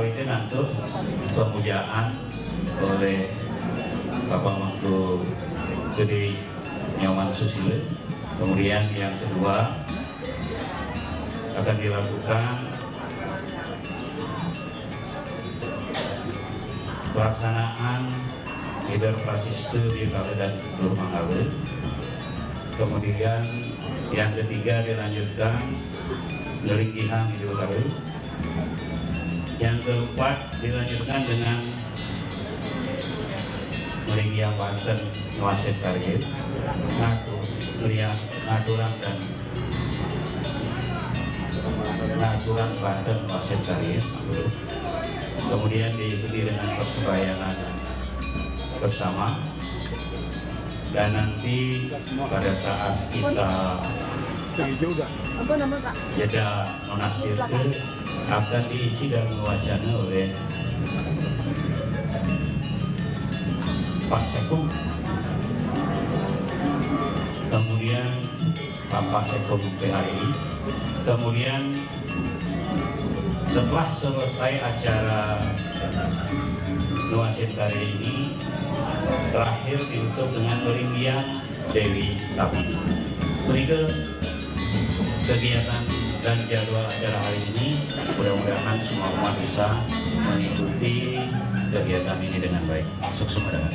itu nanti pemujaan oleh Bapak Mangku Gede Nyoman Susilo. Kemudian yang kedua akan dilakukan pelaksanaan Iber Prasistu di Kabupaten Teluk Mangabe. Kemudian yang ketiga dilanjutkan Ngelinggihan Idul Baru. Yang keempat dilanjutkan dengan Ngelinggihan Banten Nuaset Karir, Ngaturan dan Ngaturan Banten Nuaset Karir. Kemudian diikuti dengan persembayangan bersama, dan nanti pada saat kita jeda monastir akan diisi dan mewacana oleh Pak Sekum, kemudian Bapak Sekum PHRI. Kemudian setelah selesai acara Nuasin kali ini, terakhir ditutup dengan Ngelinggihan Dewi Tapi. Berikut kegiatan dan jadwal acara hari ini, mudah-mudahan semua umat bisa mengikuti kegiatan ini dengan baik. Sukses mendengar.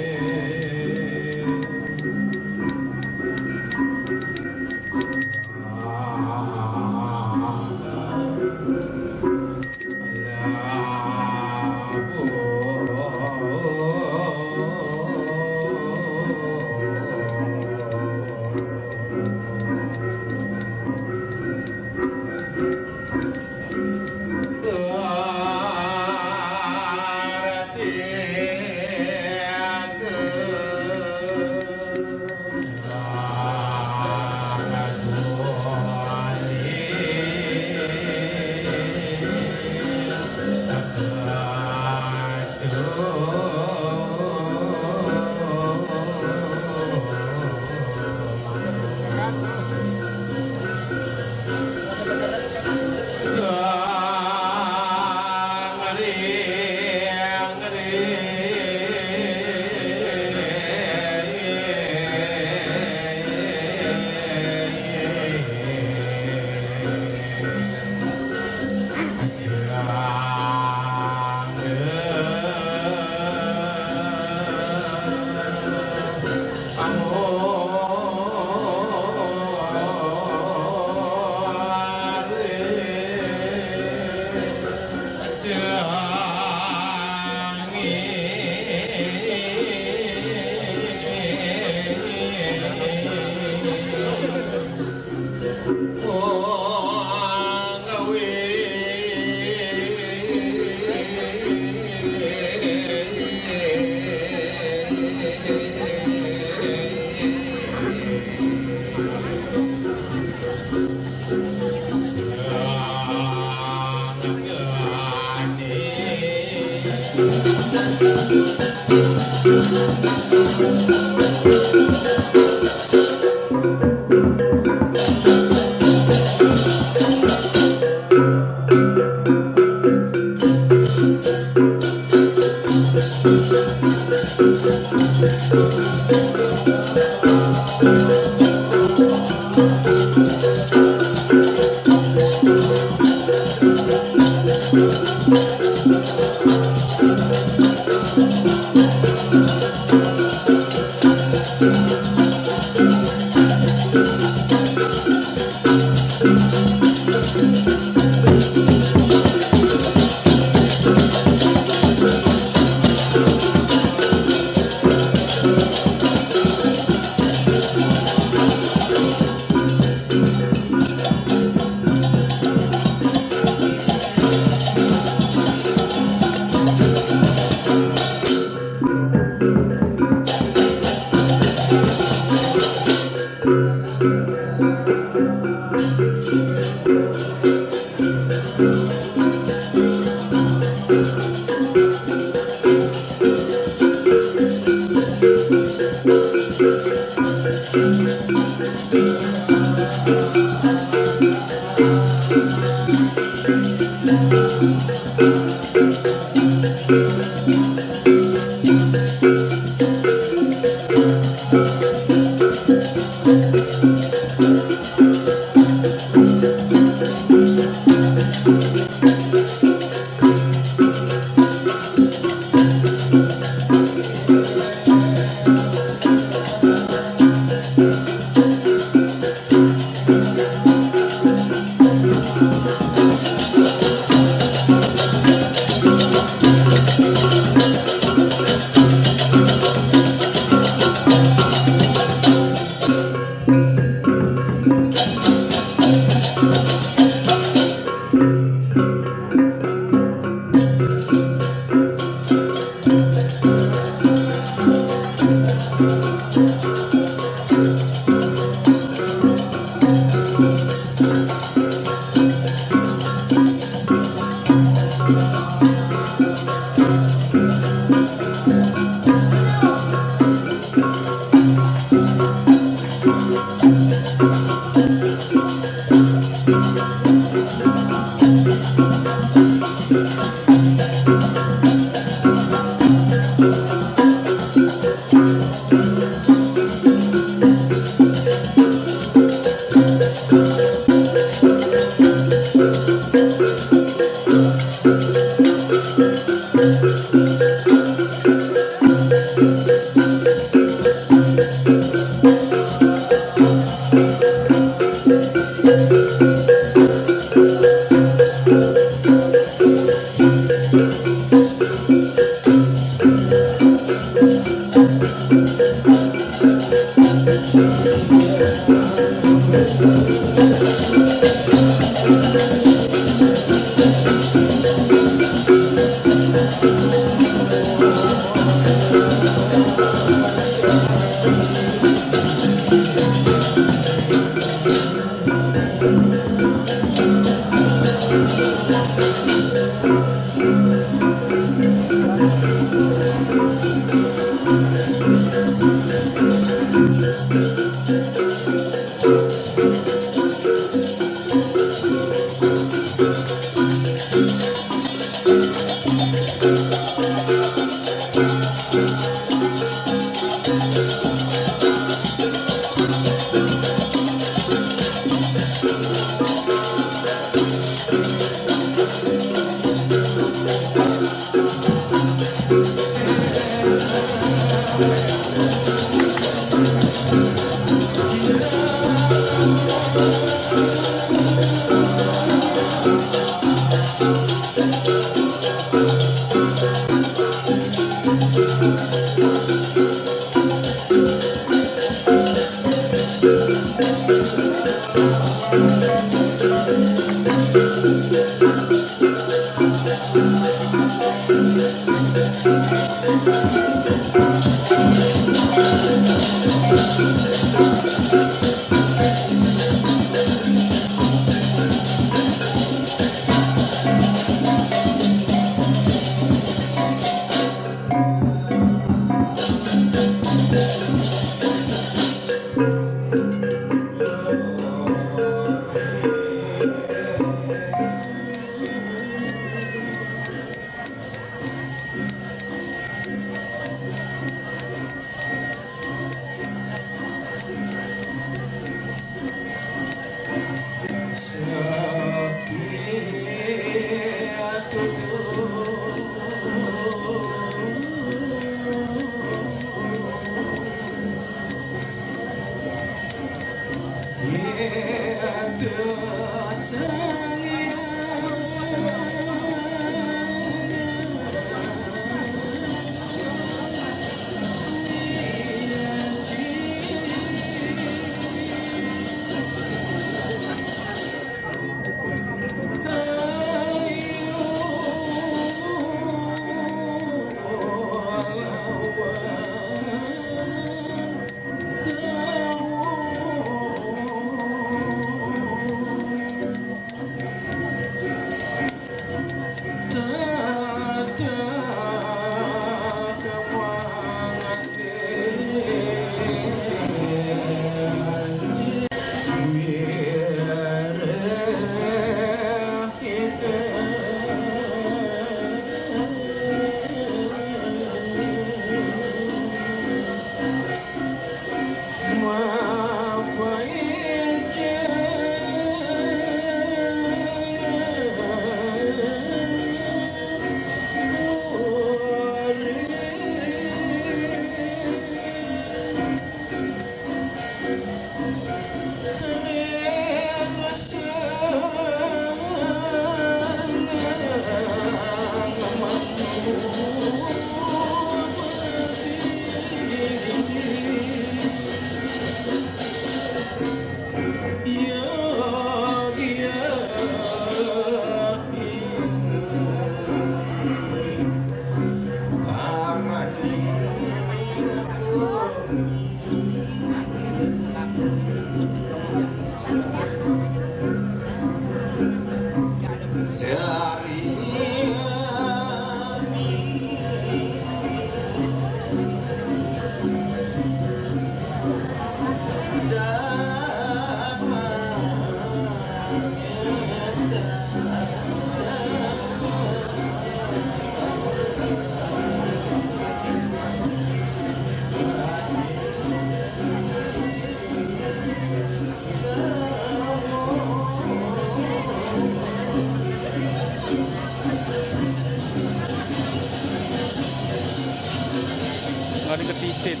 Nggak diketisin.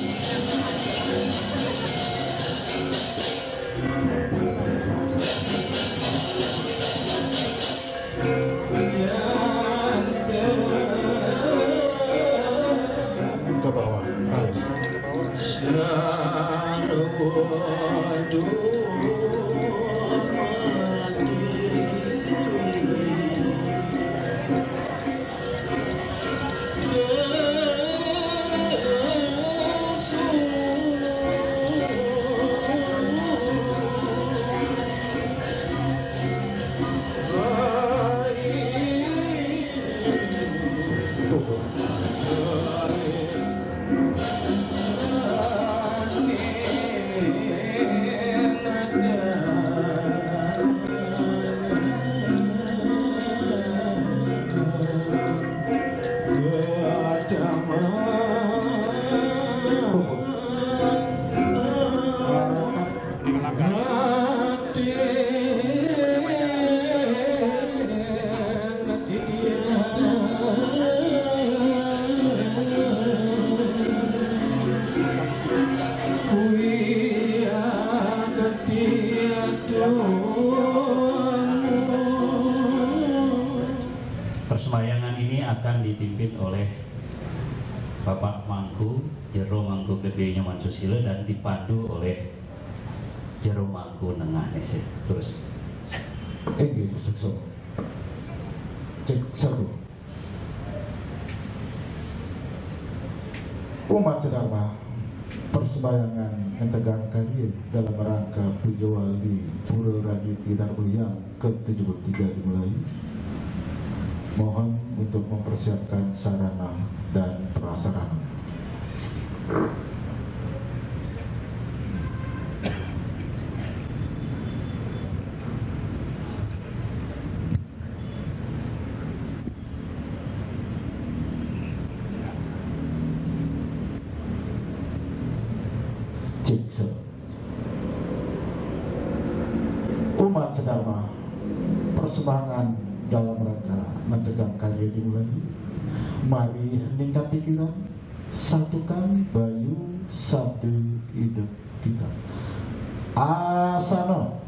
Ke bawah, halus. Persemayangan ini akan dipimpin oleh Bapak Mangku, Jero Mangku Gede Nyoman Susilo, dan dipandu oleh Jero Mangku Nengah Nese. Terus Sukso. Cek 1. Umat sedama, persembayangan Entegang Kadir dalam rangka Puja Wali Pura Raditi Darbo yang ke-73 dimulai. Mohon untuk mempersiapkan sarana dan prasarana. Cek. Umat sedama, persembahangan dalam rangka Mentegang Karya dimulai. Mari ningkat pikiran, satukan bayu satu hidup kita. Asana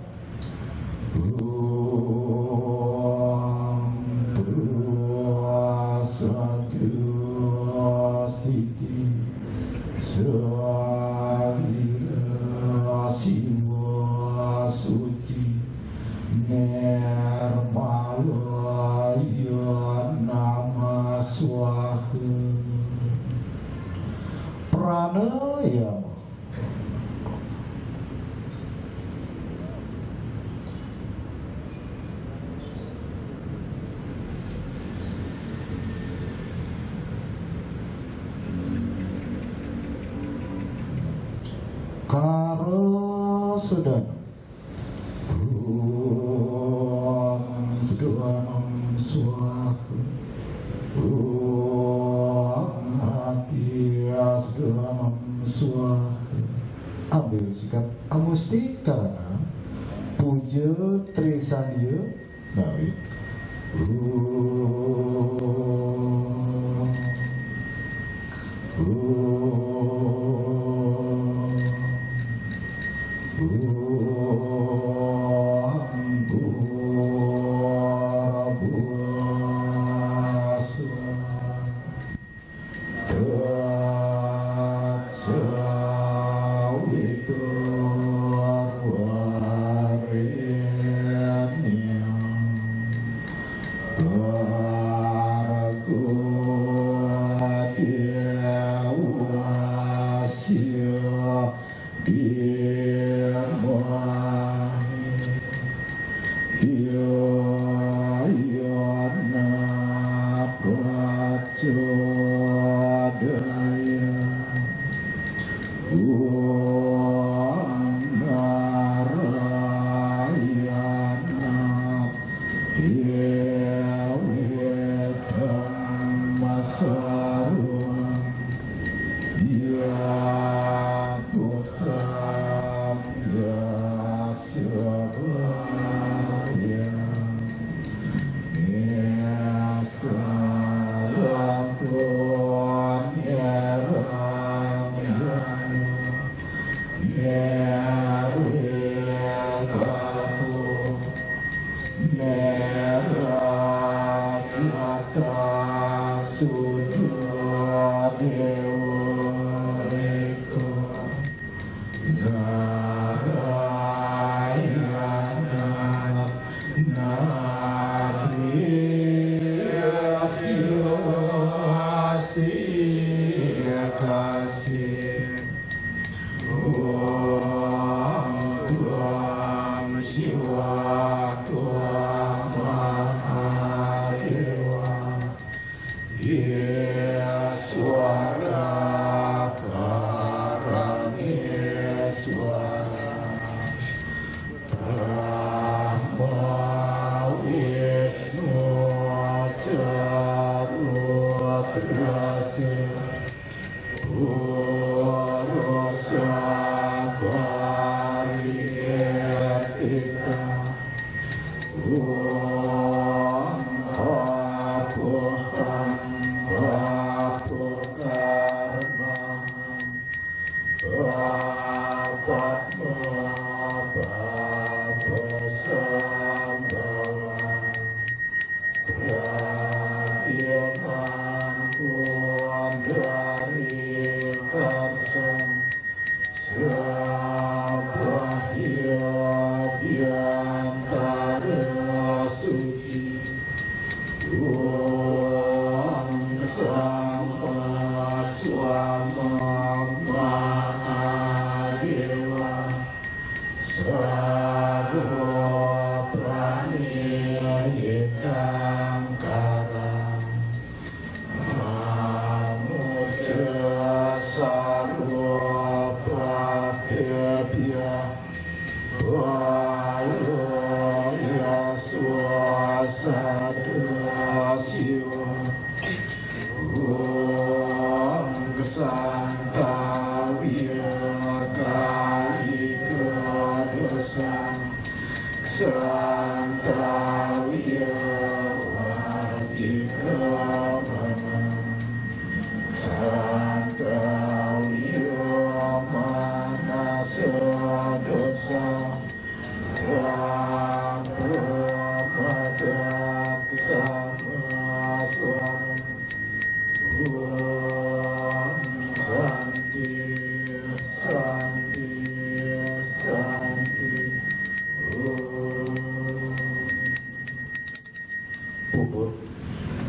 Sudana Om Sudanam Swaha Om Hatya Sudanam Swaha. Ambil sikap amusti karena puja Trisandia Nawi.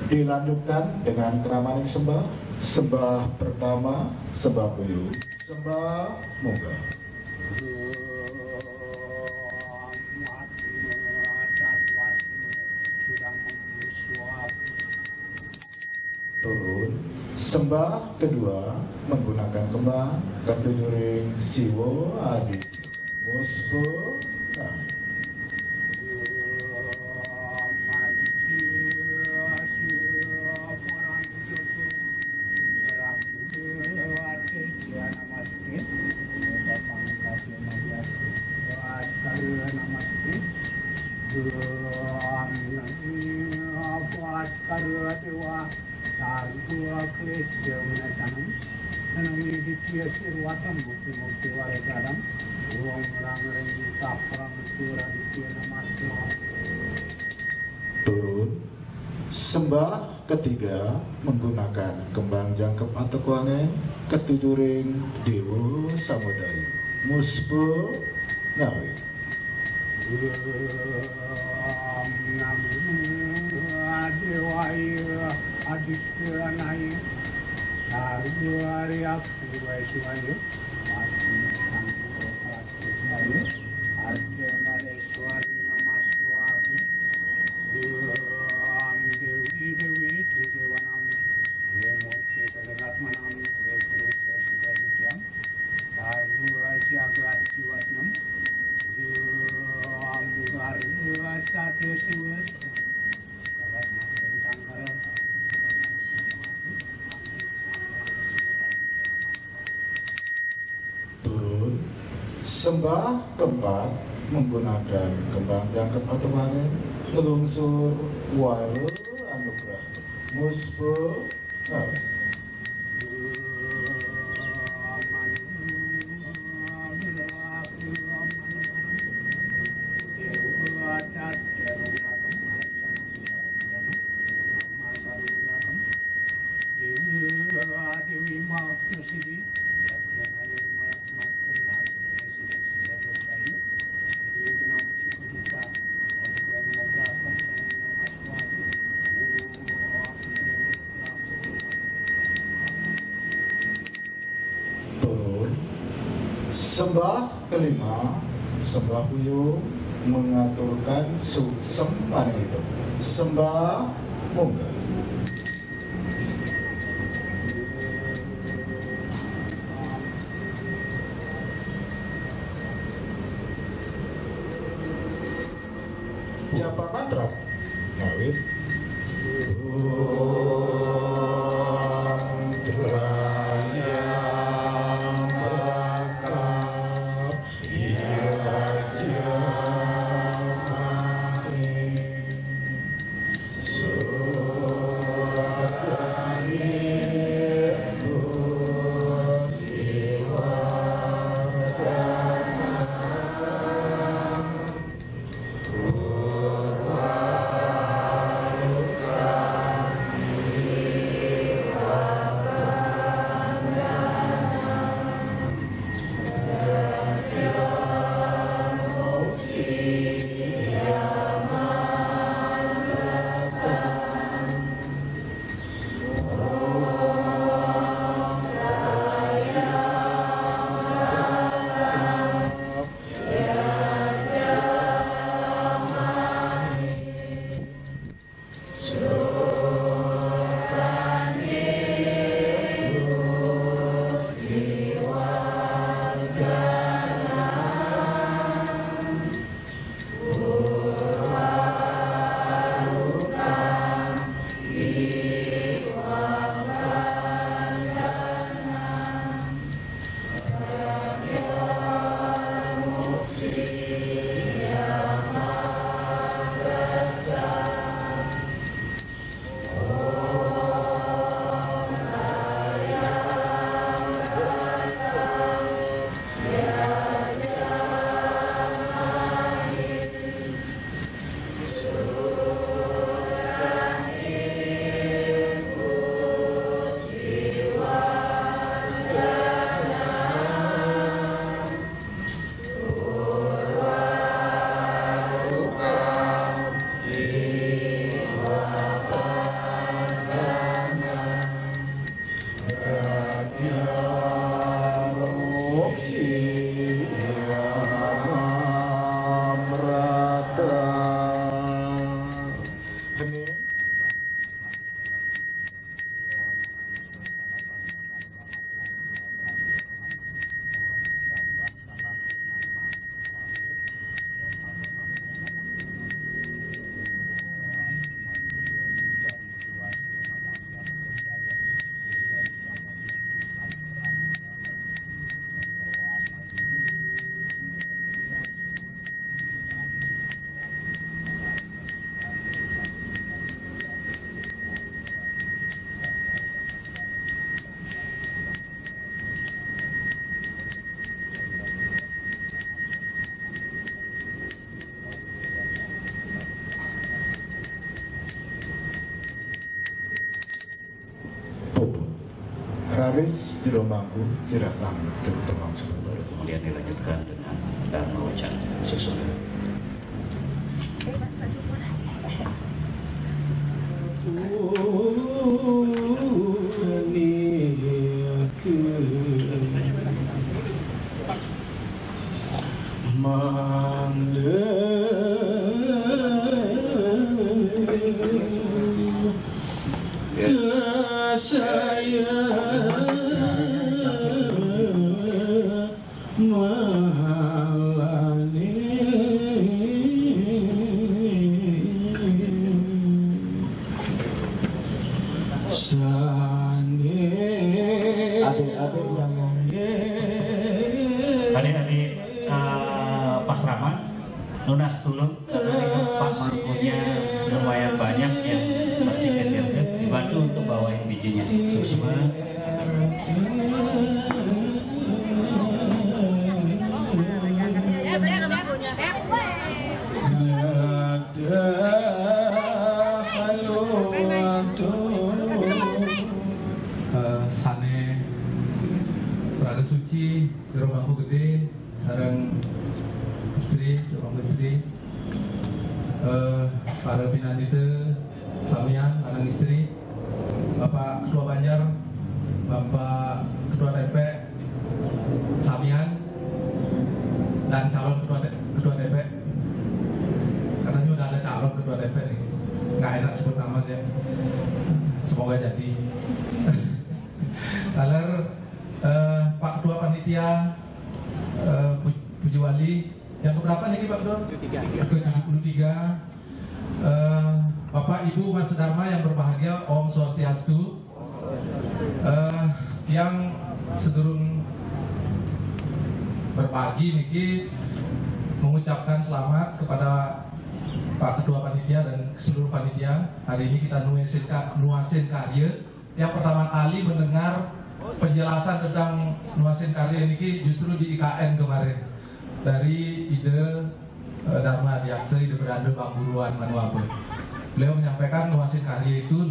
Dilanjutkan dengan keramaning sembah. Sembah pertama, sembah buyut, sembah moga. Turun. Sembah kedua menggunakan kembang ketujuring siwo adi mus Muspe Nawi. Turun. Sembah ketiga menggunakan kembang jangkep atau kuangen ketujuh ring Dewa Samudaya. Muspe Nawi. Turun. Sembah keempat menggunakan kembang jangkep atau kuangen ngelungsur wae anugerah. Muspe Nawi. Sembah kelima, sembah Huyo mengaturkan suksem panehidup. Sembah Mongga. Japa mantra Nawit. Awis jero mangku ciratang terutama Baru kemudian dilanjutkan dengan dharma wacana susunan. Adik-adik yang Adik-adik Pasraman lunas tulung karena ini Pak Mangkunya lumayan banyak yang berciket-ciket, dibantu untuk bawain bijinya. Susuma. Sane Prada Suci Jero Bangku Gede sareng istri, orang istri, para pinanite samian, anak istri, Bapak Ketua Banjar, Bapak Ketua TP samian, dan calon Ketua TP. Karena ini udah ada calon Ketua TP nih, nggak enak sebut nama dia. Semoga jadi. Lalu Pak Ketua Panitia Puji Wali yang keberapa nih Pak Ketua? Ke-73. Bapak Ibu Mas Dharma yang berbahagia, Om Swastiastu. Yang sedurung berbagi niki mengucapkan selamat kepada Pak Ketua Panitia dan seluruh panitia. Hari ini kita nuasin karya. Yang pertama kali mendengar penjelasan tentang nuasin karya ini justru di IKN kemarin dari ide Dharma Adiaksa, ide beranda Bang Buruan Manuabe. Beliau menyampaikan nuasin karya itu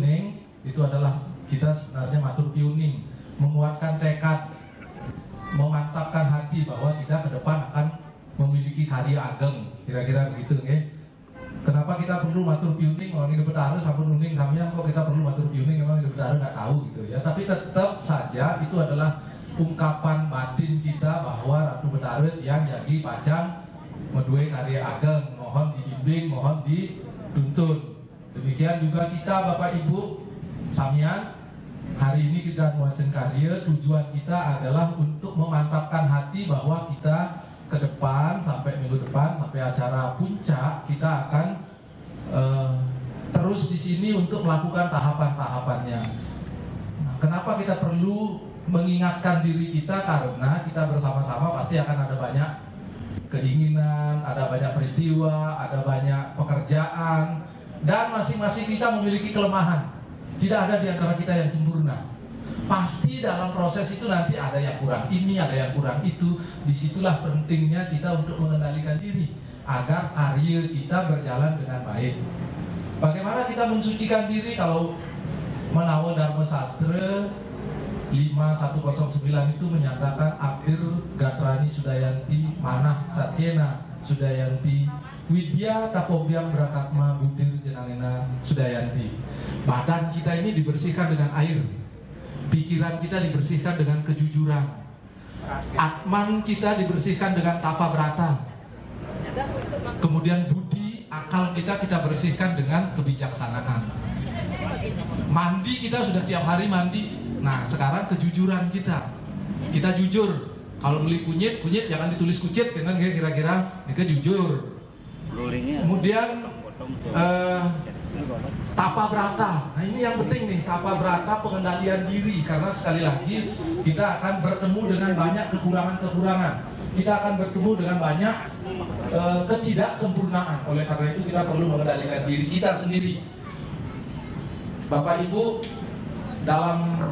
itu adalah kita sebenarnya matur piuning, menguatkan tekad, memantapkan hati bahwa kita ke depan akan memiliki karya ageng, kira-kira begitu nggih. Kenapa kita perlu matur piuning? Orang hidup betara sampun nuning sampean kok kita perlu matur piuning, memang hidup betara nggak tahu gitu ya. Tapi tetap saja itu adalah ungkapan batin kita bahwa Ratu Betara yang jadi pajang medue karya ageng, mohon dibimbing, mohon dituntun. Demikian juga kita Bapak Ibu samian, hari ini kita nuasin karya, tujuan kita adalah untuk memantapkan hati bahwa kita ke depan sampai minggu depan sampai acara puncak kita akan terus di sini untuk melakukan tahapan-tahapannya. Nah, kenapa kita perlu mengingatkan diri kita? Karena kita bersama-sama pasti akan ada banyak keinginan, ada banyak peristiwa, ada banyak pekerjaan, dan masing-masing kita memiliki kelemahan. Tidak ada di antara kita yang sempurna. Pasti dalam proses itu nanti ada yang kurang ini, ada yang kurang itu. Disitulah pentingnya kita untuk mengendalikan diri agar karir kita berjalan dengan baik. Bagaimana kita mensucikan diri? Kalau menawa Dharma Sastra 5109 itu menyatakan Abdir Gatrani Sudayanti Manah Satyena Sudayanti Widya Tapobyam Brakatma Budir Jenangena Sudayanti. Badan kita ini dibersihkan dengan air, pikiran kita dibersihkan dengan kejujuran, atman kita dibersihkan dengan tapa brata, kemudian budi, akal kita bersihkan dengan kebijaksanaan. Mandi kita sudah tiap hari mandi. Nah sekarang kejujuran kita jujur. Kalau beli kunyit jangan ditulis kucit, kan kira-kira ini jujur. Kemudian tapa brata. Nah ini yang penting nih, tapa brata, pengendalian diri. Karena sekali lagi kita akan bertemu dengan banyak kekurangan-kekurangan. Kita akan bertemu dengan banyak ketidaksempurnaan. Oleh karena itu kita perlu mengendalikan diri kita sendiri. Bapak Ibu, dalam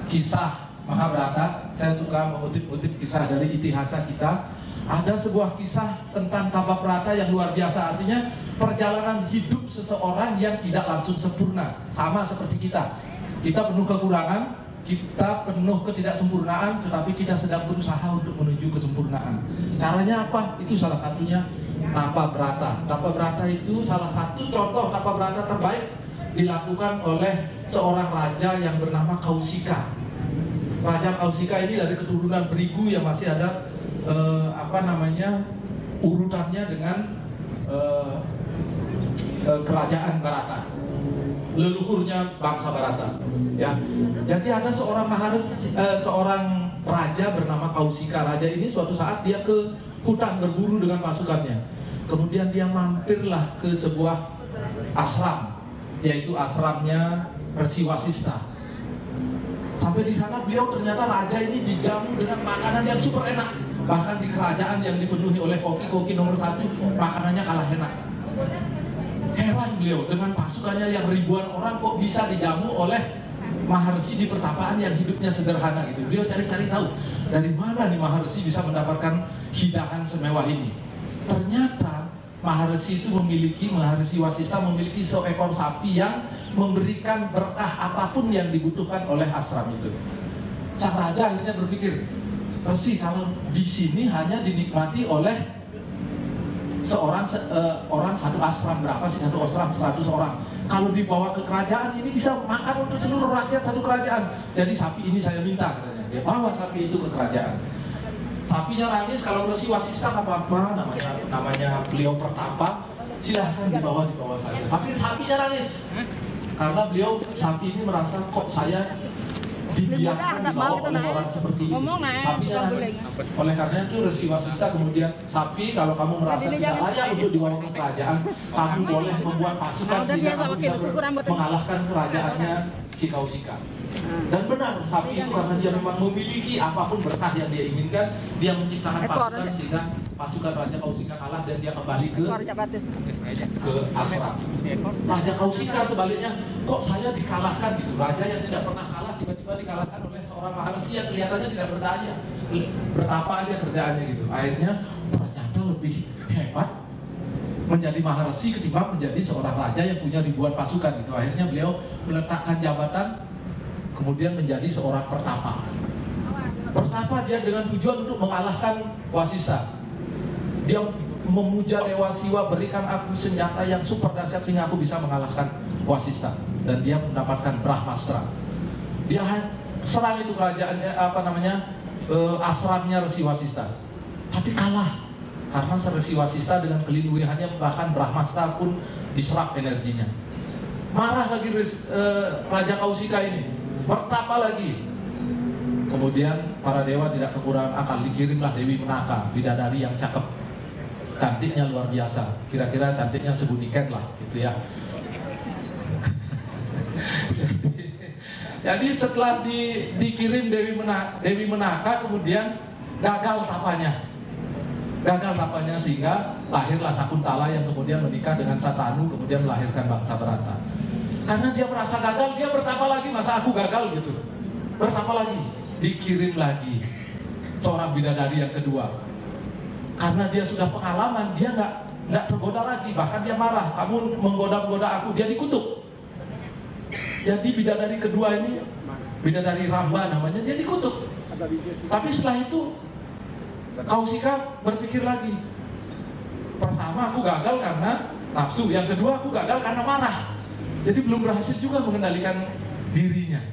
kisah Mahabharata, saya suka mengutip-utip kisah dari itihasa kita. Ada sebuah kisah tentang tapa brata yang luar biasa. Artinya perjalanan hidup seseorang yang tidak langsung sempurna, sama seperti kita. Kita penuh kekurangan, kita penuh ketidaksempurnaan, tetapi kita sedang berusaha untuk menuju kesempurnaan. Caranya apa? Itu salah satunya tapa brata. Tapa brata itu salah satu contoh tapa brata terbaik dilakukan oleh seorang raja yang bernama Kausika. Raja Kausika ini dari keturunan Brigu yang masih ada urutannya dengan kerajaan Barata, leluhurnya bangsa Barata. Ya, jadi ada seorang seorang raja bernama Kausika. Raja ini suatu saat dia ke hutan berburu dengan pasukannya. Kemudian dia mampirlah ke sebuah ashram, yaitu ashramnya Resi Wasista. Sampai di sana beliau ternyata raja ini dijamu dengan makanan yang super enak. Bahkan di kerajaan yang dipenuhi oleh koki-koki nomor 1, makanannya kalah enak. Heran beliau dengan pasukannya yang ribuan orang kok bisa dijamu oleh Maharsi di pertapaan yang hidupnya sederhana gitu. Beliau cari-cari tahu dari mana nih Maharsi bisa mendapatkan hidangan semewah ini. Ternyata Maharsi Wasista memiliki seekor sapi yang memberikan berkah apapun yang dibutuhkan oleh ashram itu. Sang raja akhirnya berpikir, Resi, kalau di sini hanya dinikmati oleh orang satu ashram, berapa sih satu ashram? 100 orang. Kalau dibawa ke kerajaan ini bisa makan untuk seluruh rakyat satu kerajaan. Jadi sapi ini saya minta, katanya. Dia bawa sapi itu ke kerajaan. Sapinya nangis, kalau Resi Wasista nggak apa-apa, namanya beliau pertapa, silahkan dibawa saja. Tapi sapinya nangis karena sapi ini merasa kok saya dibiarkan dibawa oleh orang seperti ini. Sapinya nangis. Oleh karena itu Resi Wasista kemudian, sapi kalau kamu merasa tidak layak untuk dibawa ke kerajaan, kamu boleh membuat pasukan sehingga kamu bisa mengalahkan kerajaannya si Kausika. Dan benar, sapi itu karena dia memang memiliki apapun berkah yang dia inginkan, dia menciptakan pasukan sehingga pasukan Raja Kausika kalah dan dia kembali ke ashram. Raja Kausika sebaliknya, kok saya dikalahkan gitu. Raja yang tidak pernah kalah tiba-tiba dikalahkan oleh seorang Maharsi yang kelihatannya tidak berdaya, bertapa aja kerjaannya gitu. Akhirnya ternyata lebih hebat menjadi Maharsi ketimbang menjadi seorang raja yang punya ribuan pasukan gitu. Akhirnya beliau meletakkan jabatan, kemudian menjadi seorang pertapa. Pertapa dia dengan tujuan untuk mengalahkan Wasista. Dia memuja Dewa Siwa, berikan aku senjata yang super dahsyat sehingga aku bisa mengalahkan Wasista. Dan dia mendapatkan Brahmastra. Dia serang itu kerajaannya, ashramnya Resi Wasista. Tapi kalah. Karena Resi Wasista dengan kelinurihannya, bahkan Brahmastra pun diserap energinya. Marah lagi Raja Kausika ini, bertapa lagi. Kemudian para dewa tidak kekurangan akal, dikirimlah Dewi Menaka, bidadari yang cakep, cantiknya luar biasa. Kira-kira cantiknya sebuniken lah, gitu ya. Jadi setelah dikirim Dewi Menaka, kemudian gagal tapanya. Sehingga lahirlah Sakuntala yang kemudian menikah dengan Satanu, kemudian melahirkan bangsa Barata. Karena dia merasa gagal, dia bertapa lagi, masa aku gagal gitu. Bertapa lagi, dikirim lagi seorang bidadari yang kedua. Karena dia sudah pengalaman, dia nggak tergoda lagi, bahkan dia marah, kamu menggoda-goda aku, dia dikutuk. Jadi bidadari kedua ini, bidadari Ramba namanya, dia dikutuk. Tapi setelah itu Kausika berpikir lagi, pertama aku gagal karena nafsu, yang kedua aku gagal karena marah. Jadi belum berhasil juga mengendalikan dirinya.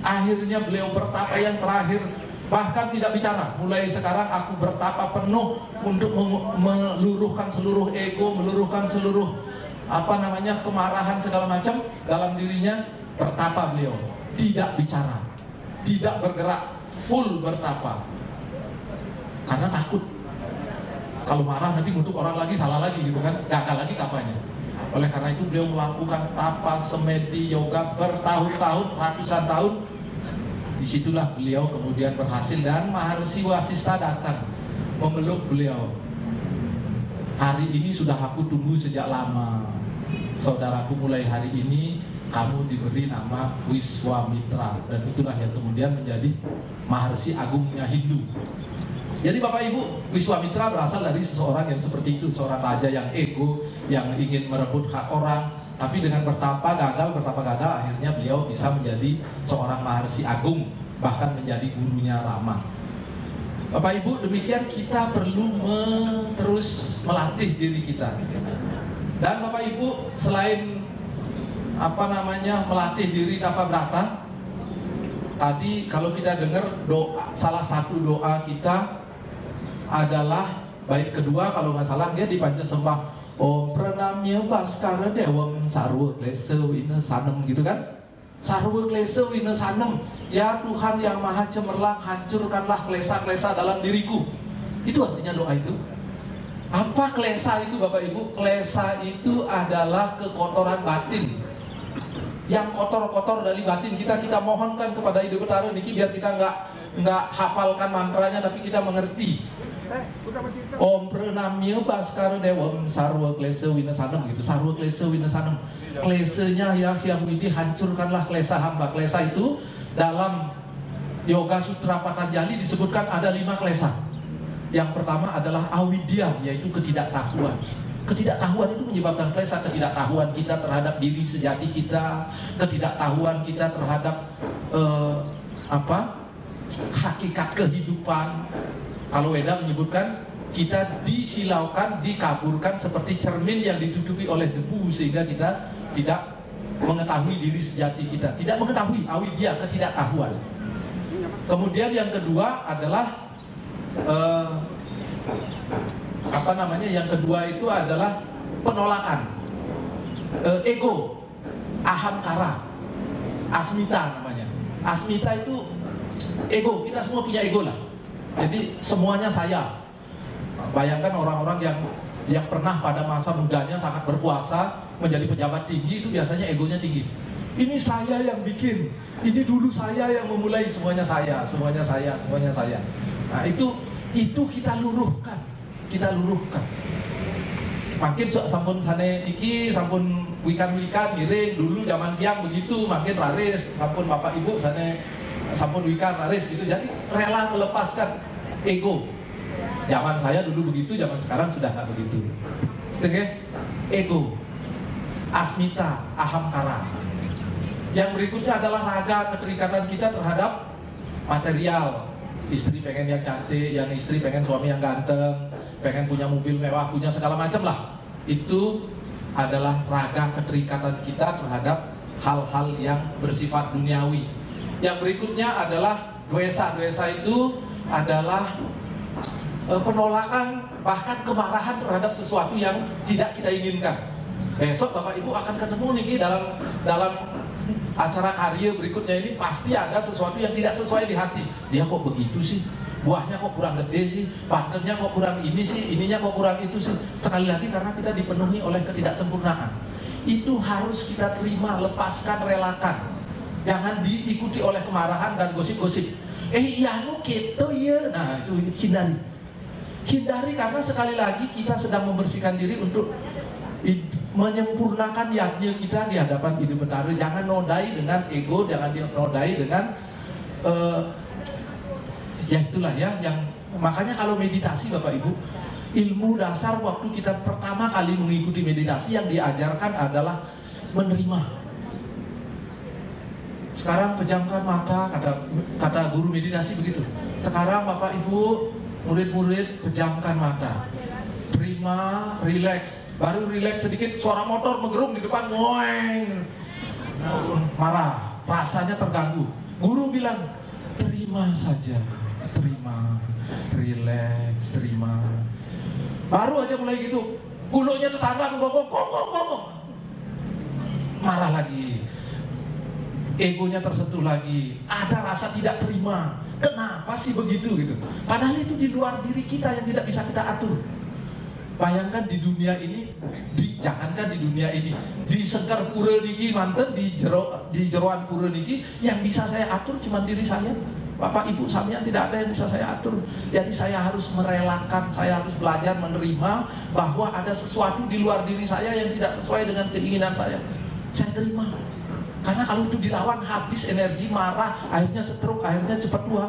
Akhirnya beliau bertapa yang terakhir, bahkan tidak bicara. Mulai sekarang aku bertapa penuh untuk meluruhkan seluruh ego, meluruhkan seluruh kemarahan segala macam dalam dirinya. Bertapa beliau, tidak bicara, tidak bergerak, full bertapa. Karena takut kalau marah nanti ngutuk orang lagi, salah lagi gitu kan, gagal lagi tapanya. Oleh karena itu beliau melakukan tapa semedi yoga bertahun-tahun, ratusan tahun. Disitulah beliau kemudian berhasil dan Maharsi Wasista datang memeluk beliau. Hari ini sudah aku tunggu sejak lama, saudaraku. Mulai hari ini kamu diberi nama Wiswamitra, dan itulah yang kemudian menjadi Maharsi Agungnya Hindu. Jadi Bapak Ibu, Wiswamitra berasal dari seseorang yang seperti itu, seorang raja yang ego, yang ingin merebut hak orang, tapi dengan bertapa gagal, akhirnya beliau bisa menjadi seorang Maharsi Agung bahkan menjadi gurunya Rama. Bapak Ibu, demikian kita perlu terus melatih diri kita. Dan Bapak Ibu, selain melatih diri tapa brata, tadi kalau kita dengar doa, salah satu doa kita adalah bait kedua kalau nggak salah dia di Panca Sembah, Om pranamya Baskara Dewam Sarwa Klesa Wina Sanem, gitu kan? Sarwa Klesa Wina Sanem, ya Tuhan yang maha cemerlang, hancurkanlah klesa-klesa dalam diriku. Itu artinya doa itu. Apa klesa itu Bapak Ibu? Klesa itu adalah kekotoran batin. Yang kotor-kotor dari batin kita mohonkan kepada Hidup Betara niki biar kita nggak hafalkan mantranya, tapi kita mengerti. Om pranamya Baskara Dewam Sarwa Klesa Wina Sanem, gitu. Sarwa Klesa Wina Sanem. Klesanya ya yang ini hancurkanlah klesa hamba. Klesa itu dalam Yoga Sutra Patanjali disebutkan ada 5 klesa. Yang pertama adalah avidya, yaitu ketidaktahuan. Ketidaktahuan itu menyebabkan klesa, ketidaktahuan kita terhadap diri sejati kita, ketidaktahuan kita terhadap hakikat kehidupan. Kalau Weda menyebutkan kita disilaukan, dikaburkan seperti cermin yang ditutupi oleh debu, sehingga kita tidak mengetahui diri sejati kita, tidak mengetahui avidya, ketidaktahuan. Kemudian yang kedua adalah yang kedua itu adalah penolakan, ego, ahamkara, asmita namanya. Asmita itu ego, kita semua punya ego lah. Jadi semuanya saya. Bayangkan orang-orang yang pernah pada masa mudanya sangat berkuasa, menjadi pejabat tinggi, itu biasanya egonya tinggi. Ini saya yang bikin, ini dulu saya yang memulai, semuanya saya, semuanya saya, semuanya saya. Nah itu kita luruhkan, Makin sampun sane iki, sampun wikan-wikan miring, dulu zaman tiang begitu, makin laris, sampun bapak ibu sane sampun wikan laris gitu. Jadi rela melepaskan ego. Zaman saya dulu begitu, zaman sekarang sudah nggak begitu. Oke? Ego, asmita, ahamkara. Yang berikutnya adalah raga, keterikatan kita terhadap material. Istri pengen yang cantik, yang istri pengen suami yang ganteng, pengen punya mobil mewah, punya segala macam lah. Itu adalah raga keterikatan kita terhadap hal-hal yang bersifat duniawi. Yang berikutnya adalah doesa. Doesa itu adalah penolakan, bahkan kemarahan terhadap sesuatu yang tidak kita inginkan. Besok Bapak Ibu akan ketemu nih dalam acara karya berikutnya ini, pasti ada sesuatu yang tidak sesuai di hati. Dia kok begitu sih? Buahnya kok kurang gede sih? Partnernya kok kurang ini sih? Ininya kok kurang itu sih? Sekali lagi karena kita dipenuhi oleh ketidaksempurnaan. Itu harus kita terima, lepaskan, relakan. Jangan diikuti oleh kemarahan dan gosip-gosip. Iya nu gitu ya. Nah itu hindari karena sekali lagi kita sedang membersihkan diri untuk menyempurnakan yajna kita di hadapan Hidup Betara. Jangan nodai dengan ego, jangan nodai dengan ya itulah ya, yang makanya kalau meditasi Bapak Ibu, ilmu dasar waktu kita pertama kali mengikuti meditasi yang diajarkan adalah menerima. Sekarang pejamkan mata, kata guru meditasi begitu. Sekarang Bapak Ibu, murid-murid, pejamkan mata, terima, rileks. Baru rileks sedikit, suara motor menggerung di depan, ngoeng, marah, rasanya terganggu. Guru bilang, terima saja, terima, rileks, terima. Baru aja mulai gitu, gulunya tetangga ngomong, marah lagi, egonya tersentuh lagi, ada rasa tidak terima. Kenapa sih begitu gitu? Padahal itu di luar diri kita yang tidak bisa kita atur. Bayangkan di dunia ini, jangankan di dunia ini, di Sengkar Pura niki manten, di jeroan Pura niki, yang bisa saya atur cuma diri saya. Bapak Ibu sampean tidak ada yang bisa saya atur. Jadi saya harus merelakan, saya harus belajar menerima bahwa ada sesuatu di luar diri saya yang tidak sesuai dengan keinginan saya. Saya terima. Karena kalau itu dilawan habis energi, marah, akhirnya stroke, akhirnya cepat tua.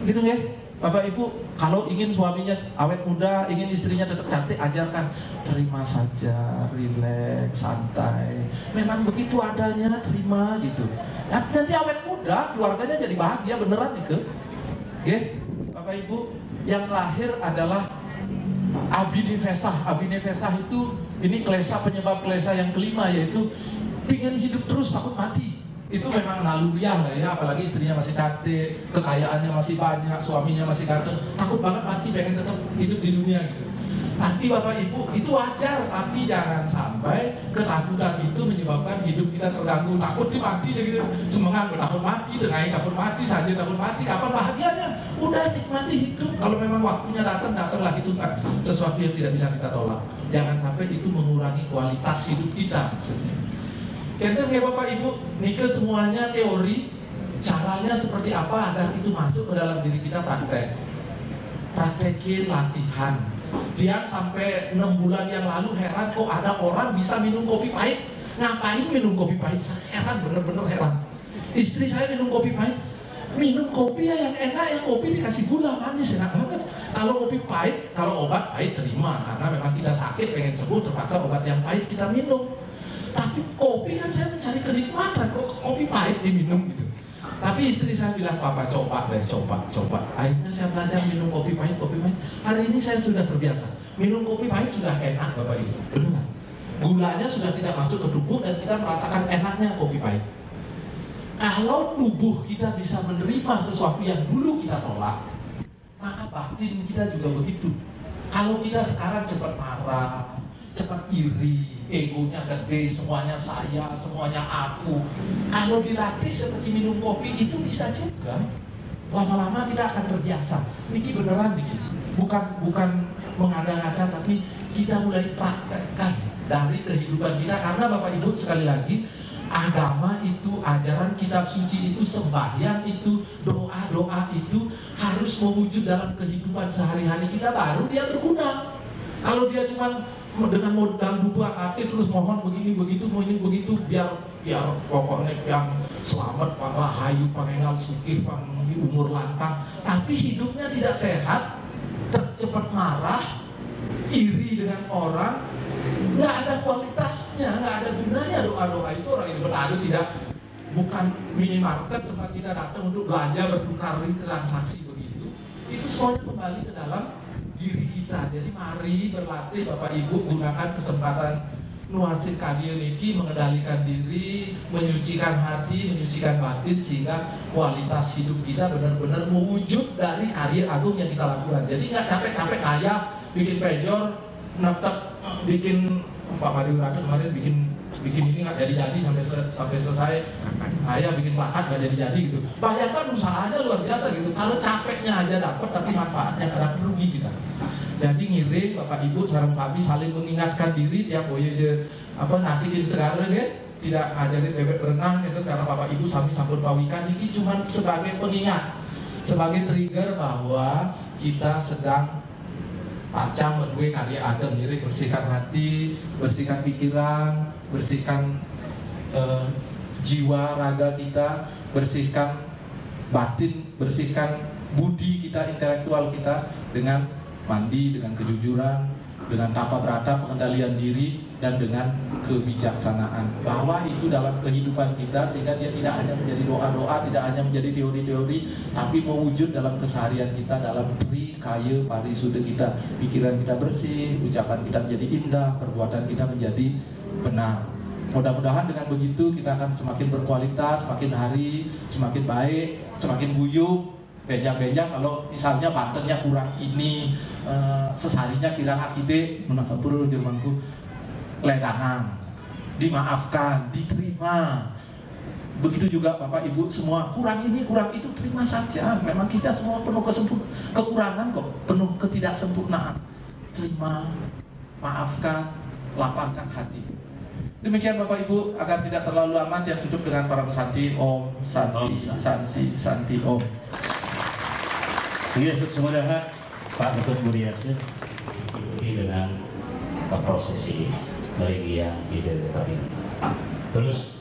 Gitu ya. Bapak Ibu, kalau ingin suaminya awet muda, ingin istrinya tetap cantik, ajarkan terima saja, relax, santai. Memang begitu adanya, terima gitu. Nanti awet muda, keluarganya jadi bahagia beneran nih ke. Oke, Bapak Ibu, yang terakhir adalah abinefesah. Abinefesah itu ini klesa, penyebab klesa yang kelima, yaitu pingin hidup terus takut mati. Itu memang naluriah lah ya, apalagi istrinya masih cantik, kekayaannya masih banyak, suaminya masih ganteng, takut banget mati, pengen tetap hidup di dunia gitu. Tapi Bapak Ibu, itu wajar, tapi jangan sampai ketakutan itu menyebabkan hidup kita terganggu. Takut mati gitu, semangat takut mati, tengah takut mati, saja takut mati, kapan bahagianya? Udah nikmati hidup, kalau memang waktunya datanglah, itu kan sesuatu yang tidak bisa kita tolak. Jangan sampai itu mengurangi kualitas hidup kita maksudnya. Enten ya Bapak Ibu, nike semuanya teori, caranya seperti apa agar itu masuk ke dalam diri kita praktekin latihan. Dia sampai 6 bulan yang lalu heran kok ada orang bisa minum kopi pahit. Ngapain minum kopi pahit? Saya heran, bener-bener heran. Istri saya minum kopi pahit, minum kopi yang enak, yang kopi dikasih gula manis, enak banget. Kalau kopi pahit, kalau obat pahit terima, karena memang kita sakit pengen sembuh, terpaksa obat yang pahit kita minum. Tapi kopi kan saya mencari kenikmatan, kok kopi pahit diminum gitu. Tapi istri saya bilang, papa coba deh, coba. Akhirnya saya belajar minum kopi pahit. Hari ini saya sudah terbiasa. Minum kopi pahit sudah enak Bapak Ibu, benar. Gulanya sudah tidak masuk ke tubuh dan kita merasakan enaknya kopi pahit. Kalau tubuh kita bisa menerima sesuatu yang dulu kita tolak, maka batin kita juga begitu. Kalau kita sekarang cepat marah, cepat iri, egonya gede, semuanya saya, semuanya aku. Kalau dilatih seperti minum kopi itu bisa juga. Lama-lama kita akan terbiasa. Niki beneran bikin. Bukan mengada-ngada, tapi kita mulai praktekkan dari kehidupan kita. Karena Bapak Ibu sekali lagi, agama itu, ajaran kitab suci itu, sembahyang itu, doa-doa itu harus mewujud dalam kehidupan sehari-hari kita, baru dia berguna. Kalau dia cuma dengan modal dua hati terus mohon begini begitu, mau ini begitu, biar pokoknya yang selamat, Pak Rahayu, Pangeral Sukih, Pak umur lantang, tapi hidupnya tidak sehat, cepat marah, iri dengan orang, nggak ada kualitasnya, nggak ada gunanya doa-doa itu. Orang yang beradu tidak, bukan minimarket tempat kita datang untuk belanja, bertukar transaksi begitu. Itu semuanya kembali ke dalam diri kita. Jadi mari berlatih Bapak Ibu, gunakan kesempatan nuasin kadir niki, mengendalikan diri, menyucikan hati, menyucikan batin, sehingga kualitas hidup kita benar-benar mewujud dari karya agung yang kita lakukan. Jadi nggak capek-capek kayak bikin pejor, netek, bikin Pak Madi Wirata kemarin bikin ini nggak jadi sampai selesai. Ayah bikin plakat nggak jadi gitu. Bayangkan usahanya luar biasa gitu. Kalau capeknya aja dapat, tapi manfaatnya kadang rugi kita. Jadi ngiring Bapak Ibu sareng Fabi saling mengingatkan diri tiap boye nasikin segala ya. Tidak ngajarin bebek berenang itu karena Bapak Ibu sami sampun pawikan. Ini cuma sebagai pengingat, sebagai trigger bahwa kita sedang pacang berdua karya ageng diri, bersihkan hati, bersihkan pikiran, bersihkan jiwa raga kita, bersihkan batin, bersihkan budi kita, intelektual kita dengan mandi, dengan kejujuran, dengan tapa berata, pengendalian diri, dan dengan kebijaksanaan. Bahwa itu dalam kehidupan kita, sehingga dia tidak hanya menjadi doa-doa, tidak hanya menjadi teori-teori, tapi mewujud dalam keseharian kita, dalam tri kaya parisuda kita. Pikiran kita bersih, ucapan kita menjadi indah, perbuatan kita menjadi benar. Mudah-mudahan dengan begitu kita akan semakin berkualitas, semakin hari, semakin baik, semakin guyup. Benjang-benjang kalau misalnya bantennya kurang ini, sesarinya kirang akide menasapur Jermanku ledangan, dimaafkan, diterima. Begitu juga Bapak Ibu semua, kurang ini, kurang itu, terima saja. Memang kita semua penuh kekurangan kok, penuh ketidaksempurnaan. Terima, maafkan, lapangkan hati. Demikian Bapak Ibu, agar tidak terlalu lama yang tutup dengan para pesanti Om Santi Om. Ini semudah Pak Ketut Muriase ikuti dengan prosesi merigia di daerah ini. Terus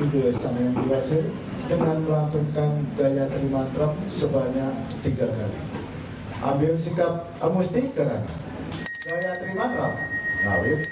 Video Sang Hyang Diwase dengan melantunkan gaya trimantra sebanyak 3 kali. Ambil sikap amusti karena gaya trimantra. Ngawit.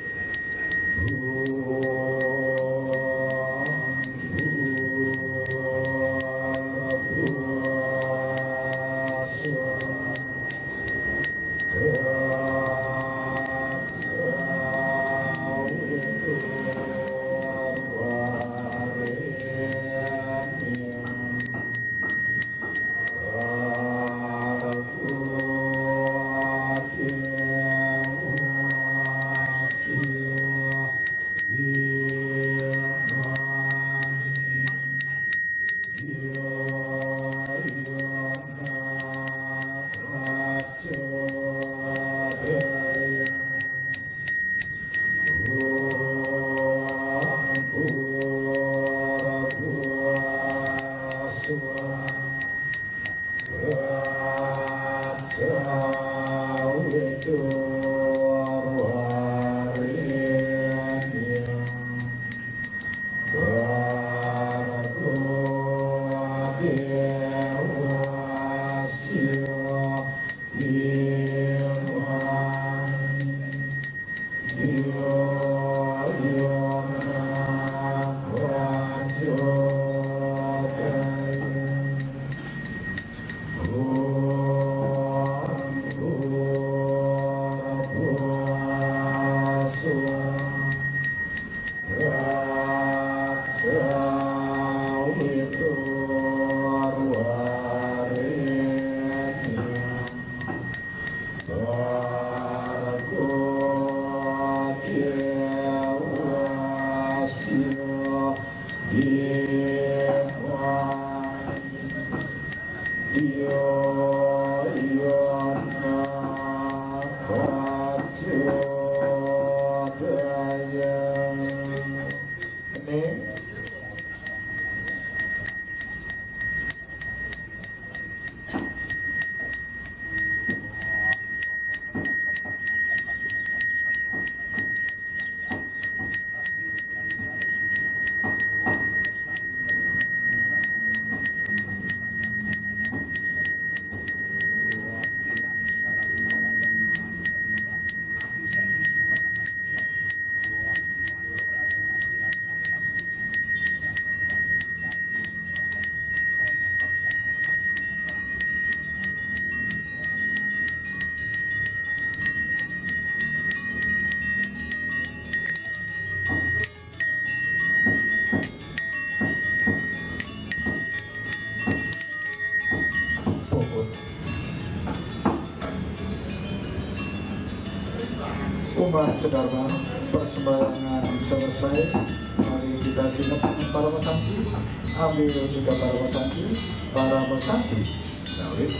Umat sedharma, persembayangan selesai. Mari kita simak para mesangki. Ambil sikap para mesangki. Dawid.